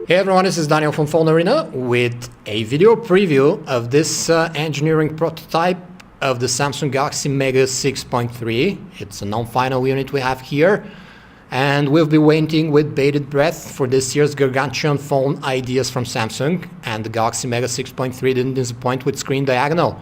Hey everyone, this is Daniel from Phone Arena with a video preview of this engineering prototype of the Samsung Galaxy Mega 6.3. It's a non-final unit we have here, and we'll be waiting with bated breath for this year's gargantuan phone ideas from Samsung, and the Galaxy Mega 6.3 didn't disappoint with screen diagonal,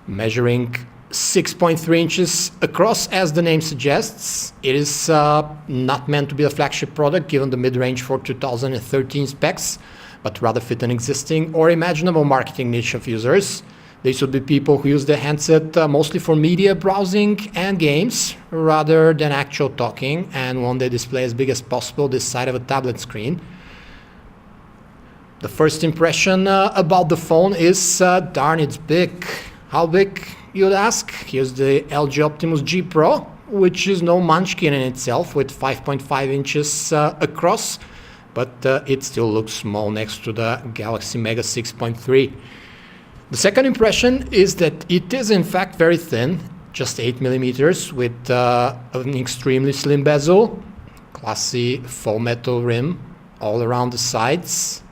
measuring 6.3 inches across. As the name suggests, it is not meant to be a flagship product given the mid-range for 2013 specs, but rather fit an existing or imaginable marketing niche of users. These would be people who use the handset mostly for media browsing and games rather than actual talking, and want their display as big as possible this side of a tablet screen. The first impression about the phone is darn, it's big. How big, you'd ask? Here's the LG Optimus G Pro, which is no munchkin in itself, with 5.5 inches across, but it still looks small next to the Galaxy Mega 6.3. The second impression is that it is in fact very thin, just 8 millimeters, with an extremely slim bezel, classy faux metal rim all around the sides,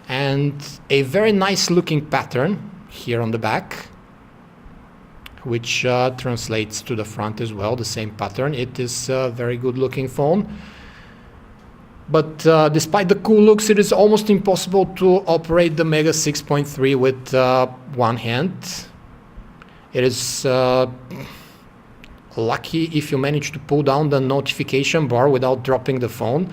and a very nice looking pattern here on the back, which translates to the front as well, the same pattern. It is a very good looking phone, but despite the cool looks, it is almost impossible to operate the Mega 6.3 with one hand. It is lucky if you manage to pull down the notification bar without dropping the phone,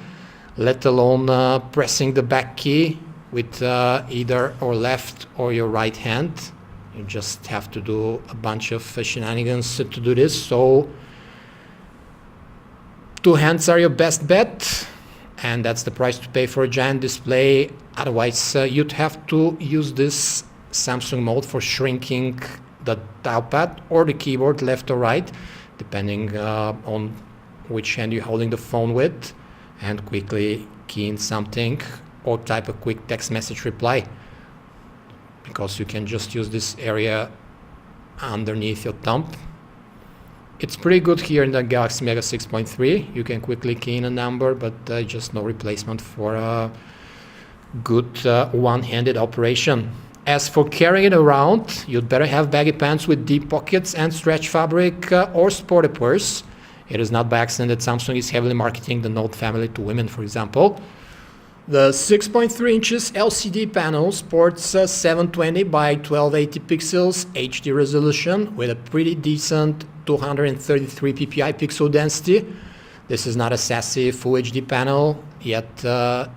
let alone pressing the back key with either or left or your right hand. You just have to do a bunch of shenanigans to do this, so two hands are your best bet, and that's the price to pay for a giant display. Otherwise, you'd have to use this Samsung mode for shrinking the dialpad or the keyboard left or right, depending on which hand you're holding the phone with, and quickly key in something or type a quick text message reply, because you can just use this area underneath your thumb. It's pretty good here in the Galaxy Mega 6.3. You can quickly key in a number, but just no replacement for a good one-handed operation. As for carrying it around, you'd better have baggy pants with deep pockets and stretch fabric, or sport a purse. It is not by accident that Samsung is heavily marketing the Note family to women, for example. The 6.3 inches LCD panel sports 720 by 1280 pixels HD resolution with a pretty decent 233 ppi pixel density. This is not a sassy Full HD panel, yet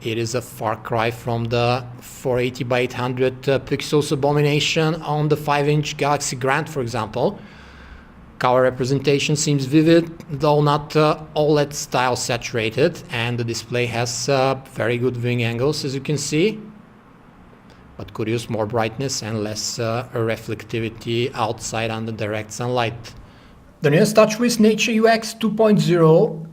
it is a far cry from the 480 by 800 pixels abomination on the 5-inch Galaxy Grand, for example. Color representation seems vivid, though not OLED style saturated, and the display has very good viewing angles, as you can see, but could use more brightness and less reflectivity outside under direct sunlight. The newest TouchWiz Nature UX 2.0,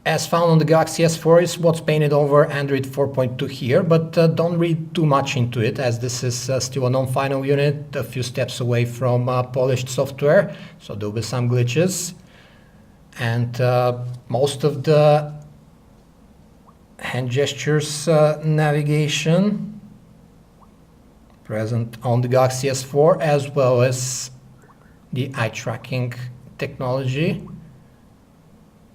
as found on the Galaxy S4, is what's painted over Android 4.2 here, but don't read too much into it, as this is still a non-final unit, a few steps away from polished software, so there'll be some glitches. And most of the hand gestures navigation present on the Galaxy S4, as well as the eye tracking technology,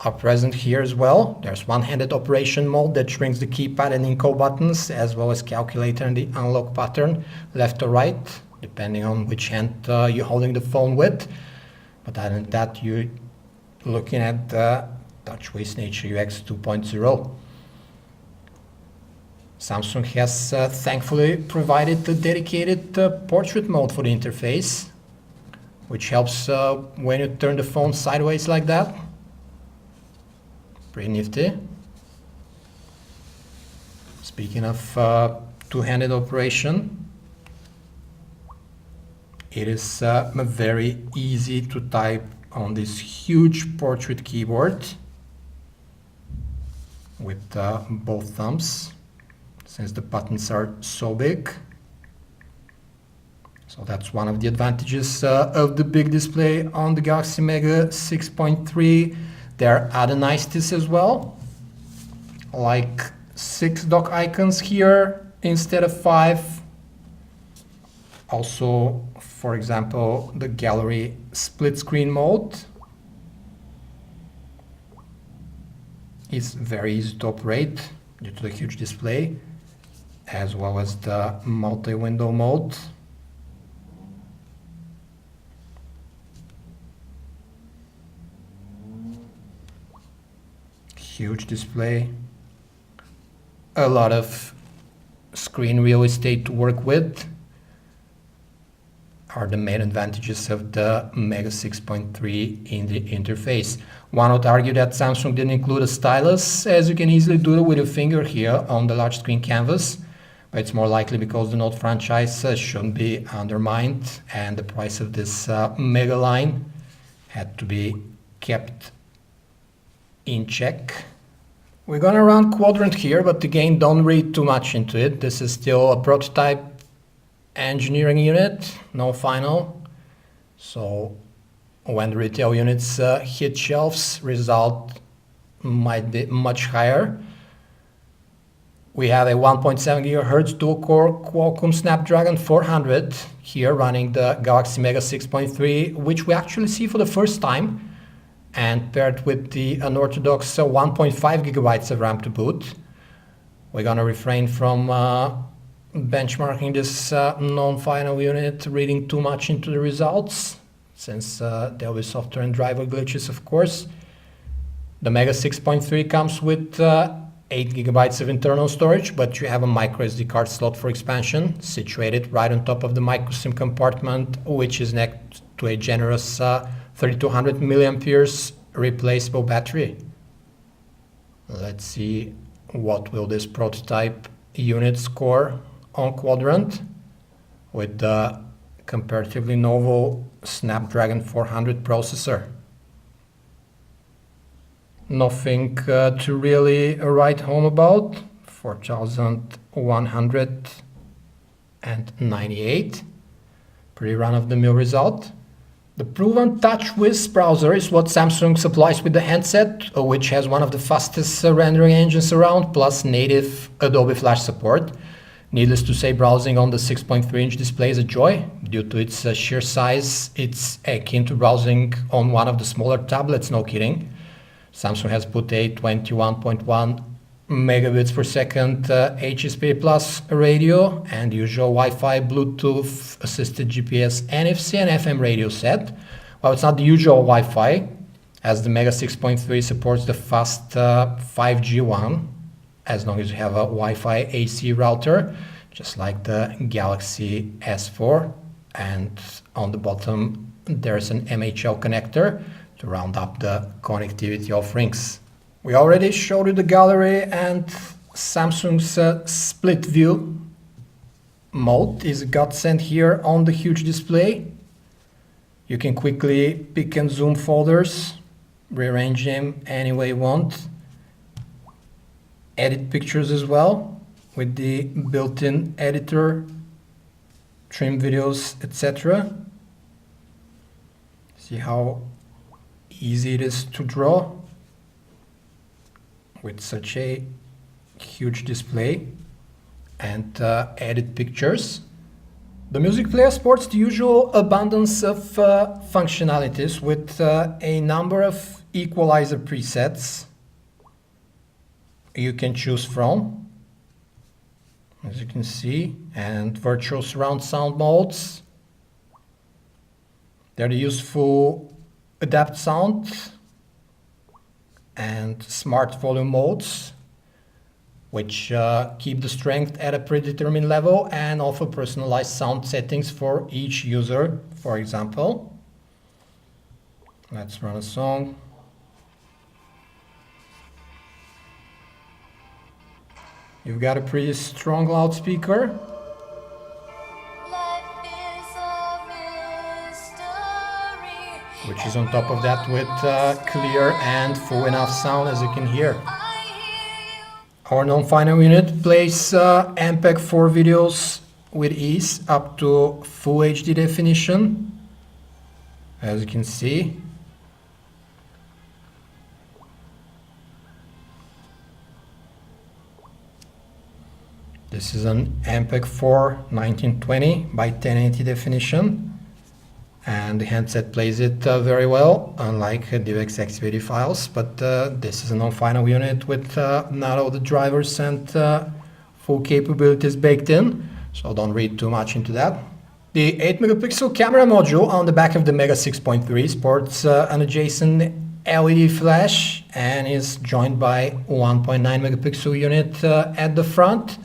are present here as well. There's one-handed operation mode that shrinks the keypad and encode buttons, as well as calculator and the unlock pattern left or right, depending on which hand you're holding the phone with. But other than that, you're looking at the TouchWiz Nature UX 2.0. Samsung has thankfully provided the dedicated portrait mode for the interface, which helps when you turn the phone sideways like that. Pretty nifty. Speaking of two-handed operation, it is very easy to type on this huge portrait keyboard with both thumbs, since the buttons are so big. So that's one of the advantages of the big display on the Galaxy Mega 6.3. There are other niceties as well, like 6 dock icons here instead of 5. Also, for example, the gallery split screen mode is very easy to operate due to the huge display, as well as the multi-window mode. Huge display, a lot of screen real estate to work with are the main advantages of the Mega 6.3 in the interface. One would argue that Samsung didn't include a stylus, as you can easily do it with your finger here on the large screen canvas, but it's more likely because the Note franchise shouldn't be undermined and the price of this Mega line had to be kept in check. We're gonna run Quadrant here, but again, don't read too much into it. This is still a prototype engineering unit, no final. So when the retail units hit shelves, result might be much higher. We have a 1.7 GHz dual-core Qualcomm Snapdragon 400 here running the Galaxy Mega 6.3, which we actually see for the first time, and paired with the unorthodox 1.5 gigabytes of RAM to boot. We're gonna refrain from benchmarking this non-final unit, reading too much into the results, since there'll be software and driver glitches, of course. The Mega 6.3 comes with 8 gigabytes of internal storage, but you have a micro SD card slot for expansion, situated right on top of the micro SIM compartment, which is next to a generous 3200 milliamperes replaceable battery. Let's see what will this prototype unit score on Quadrant with the comparatively novel Snapdragon 400 processor. Nothing to really write home about. 4198. Pretty run-of-the-mill result. The proven TouchWiz browser is what Samsung supplies with the handset, which has one of the fastest rendering engines around, plus native Adobe Flash support. Needless to say, browsing on the 6.3-inch display is a joy. Due to its sheer size, it's akin to browsing on one of the smaller tablets, no kidding. Samsung has put a 21.1 megabits per second HSP Plus radio and usual Wi-Fi, Bluetooth, assisted GPS, NFC and FM radio set. Well, it's not the usual Wi-Fi, as the Mega 6.3 supports the fast 5G one, as long as you have a Wi-Fi AC router, just like the Galaxy S4. And on the bottom, there's an MHL connector to round up the connectivity offerings. We already showed you the gallery, and Samsung's split view mode is a godsend here on the huge display. You can quickly pick and zoom folders, rearrange them any way you want, edit pictures as well with the built-in editor, trim videos, etc. See how easy it is to draw with such a huge display and edit pictures. The music player sports the usual abundance of functionalities with a number of equalizer presets you can choose from, as you can see, and virtual surround sound modes. They're the useful adapt sound and smart volume modes, which keep the strength at a predetermined level and offer personalized sound settings for each user. For example, let's run a song. You've got a pretty strong loudspeaker, which is on top of that with clear and full enough sound, as you can hear. Our non-final unit plays MPEG-4 videos with ease up to full HD definition, as you can see. This is an MPEG 4 1920 by 1080 definition, and the handset plays it very well, unlike DivX X80 files, but this is a non-final unit with not all the drivers and full capabilities baked in, so don't read too much into that. The 8 megapixel camera module on the back of the Mega 6.3 sports an adjacent LED flash and is joined by 1.9 megapixel unit at the front,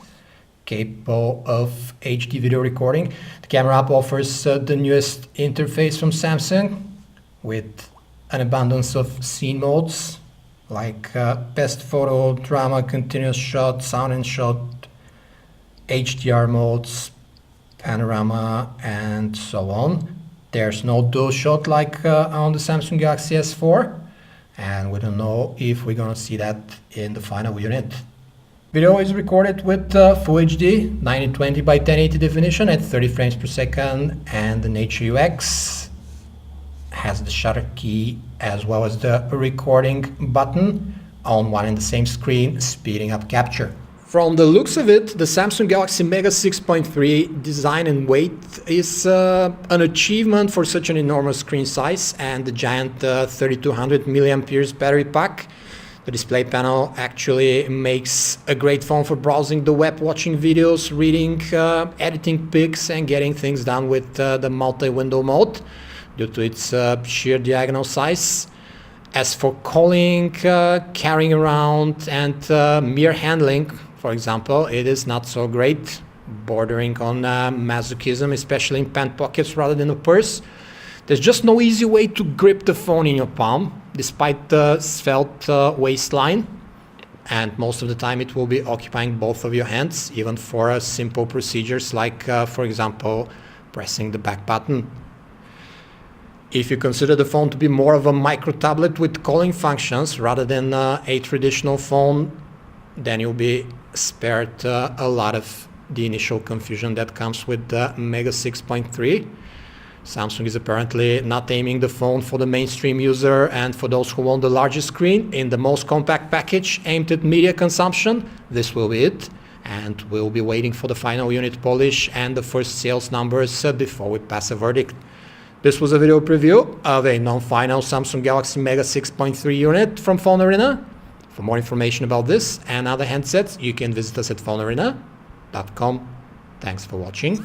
capable of HD video recording. The camera app offers the newest interface from Samsung with an abundance of scene modes like best photo, drama, continuous shot, sound and shot, HDR modes, panorama, and so on. There's no dual shot like on the Samsung Galaxy S4, and we don't know if we're gonna see that in the final unit. Video is recorded with Full HD 1920 by 1080 definition at 30 frames per second, and the Nature UX has the shutter key as well as the recording button on one and the same screen, speeding up capture. From the looks of it, the Samsung Galaxy Mega 6.3 design and weight is an achievement for such an enormous screen size and the giant 3200 milliamperes battery pack. The display panel actually makes a great phone for browsing the web, watching videos, reading, editing pics, and getting things done with the multi-window mode due to its sheer diagonal size. As for calling, carrying around, and mere handling, for example, it is not so great, bordering on masochism, especially in pant pockets rather than a purse. There's just no easy way to grip the phone in your palm, despite the svelte waistline, and most of the time it will be occupying both of your hands, even for simple procedures like, for example, pressing the back button. If you consider the phone to be more of a micro tablet with calling functions rather than a traditional phone, then you'll be spared a lot of the initial confusion that comes with the Mega 6.3. Samsung is apparently not aiming the phone for the mainstream user and for those who want the largest screen in the most compact package aimed at media consumption. This will be it, and we'll be waiting for the final unit polish and the first sales numbers before we pass a verdict. This was a video preview of a non-final Samsung Galaxy Mega 6.3 unit from Phone Arena. For more information about this and other handsets, you can visit us at phonearena.com. Thanks for watching.